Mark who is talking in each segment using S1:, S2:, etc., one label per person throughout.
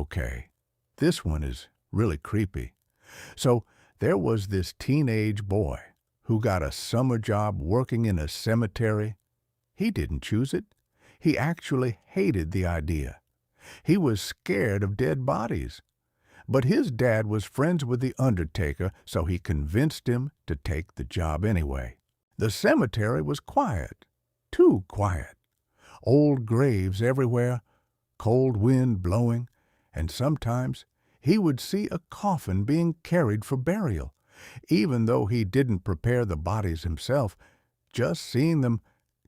S1: okay. This one is really creepy. So there was this teenage boy who got a summer job working in a cemetery. He didn't choose it. He actually hated the idea. He was scared of dead bodies. But his dad was friends with the undertaker, so he convinced him to take the job anyway. The cemetery was quiet, too quiet. Old graves everywhere, cold wind blowing, and sometimes he would see a coffin being carried for burial. Even though he didn't prepare the bodies himself, just seeing them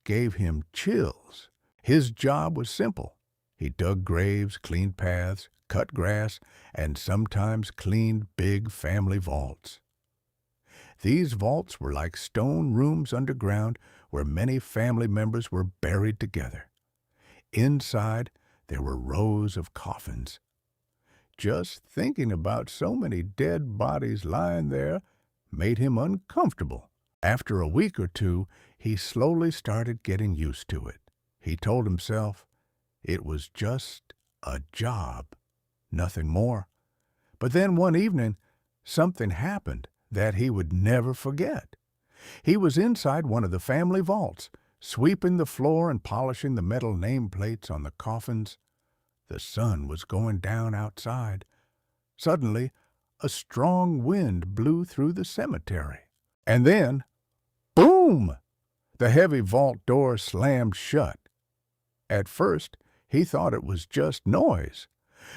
S1: gave him chills. His job was simple. He dug graves, cleaned paths, cut grass, and sometimes cleaned big family vaults. These vaults were like stone rooms underground where many family members were buried together. Inside, there were rows of coffins. Just thinking about so many dead bodies lying there made him uncomfortable. After a week or two, he slowly started getting used to it. He told himself it was just a job, nothing more. But then one evening, something happened that he would never forget. He was inside one of the family vaults, sweeping the floor and polishing the metal nameplates on the coffins. The sun was going down outside. Suddenly, a strong wind blew through the cemetery. And then, boom! The heavy vault door slammed shut. At first, he thought it was just noise.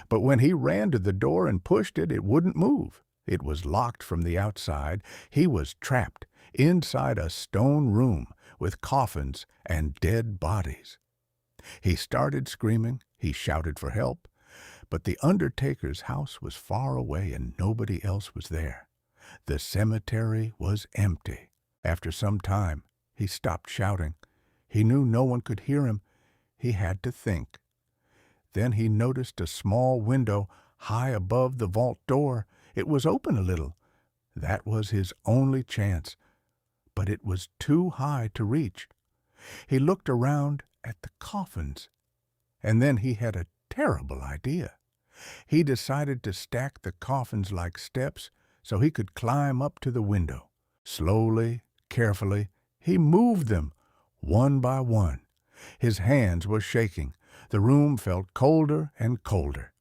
S1: But when he ran to the door and pushed it, it wouldn't move. It was locked from the outside. He was trapped inside a stone room with coffins and dead bodies. He started screaming. He shouted for help. But the undertaker's house was far away and nobody else was there. The cemetery was empty. After some time, he stopped shouting. He knew no one could hear him. He had to think. Then he noticed a small window high above the vault door. It was open a little. That was his only chance. But it was too high to reach. He looked around at the coffins. And then he had a terrible idea. He decided to stack the coffins like steps so he could climb up to the window. Slowly, carefully, he moved them, one by one. His hands were shaking. The room felt colder and colder.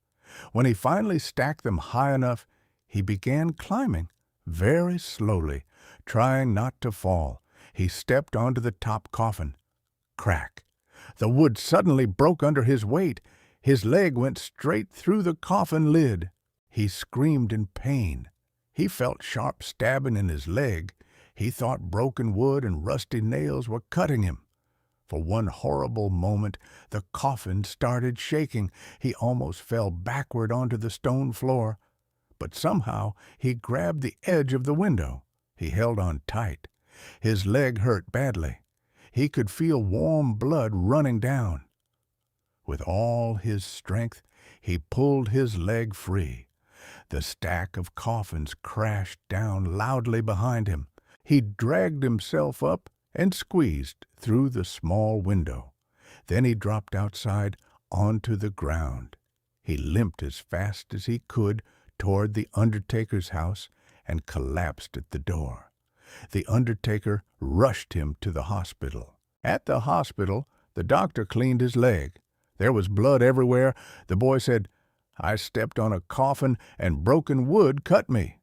S1: When he finally stacked them high enough, he began climbing, very slowly, trying not to fall. He stepped onto the top coffin. Crack! The wood suddenly broke under his weight. His leg went straight through the coffin lid. He screamed in pain. He felt sharp stabbing in his leg. He thought broken wood and rusty nails were cutting him. For one horrible moment, the coffin started shaking. He almost fell backward onto the stone floor. But somehow he grabbed the edge of the window. He held on tight. His leg hurt badly. He could feel warm blood running down. With all his strength, he pulled his leg free. The stack of coffins crashed down loudly behind him. He dragged himself up and squeezed through the small window. Then he dropped outside onto the ground. He limped as fast as he could toward the undertaker's house and collapsed at the door. The undertaker rushed him to the hospital. At the hospital, the doctor cleaned his leg. There was blood everywhere. The boy said, "I stepped on a coffin and broken wood cut me."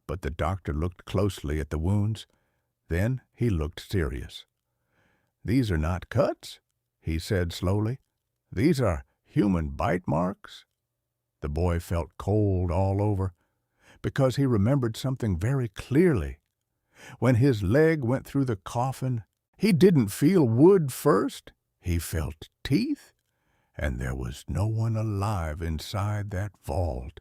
S1: But the doctor looked closely at the wounds. Then he looked serious. "These are not cuts," he said slowly. "These are human bite marks." The boy felt cold all over because he remembered something very clearly. When his leg went through the coffin, he didn't feel wood first. He felt teeth, and there was no one alive inside that vault.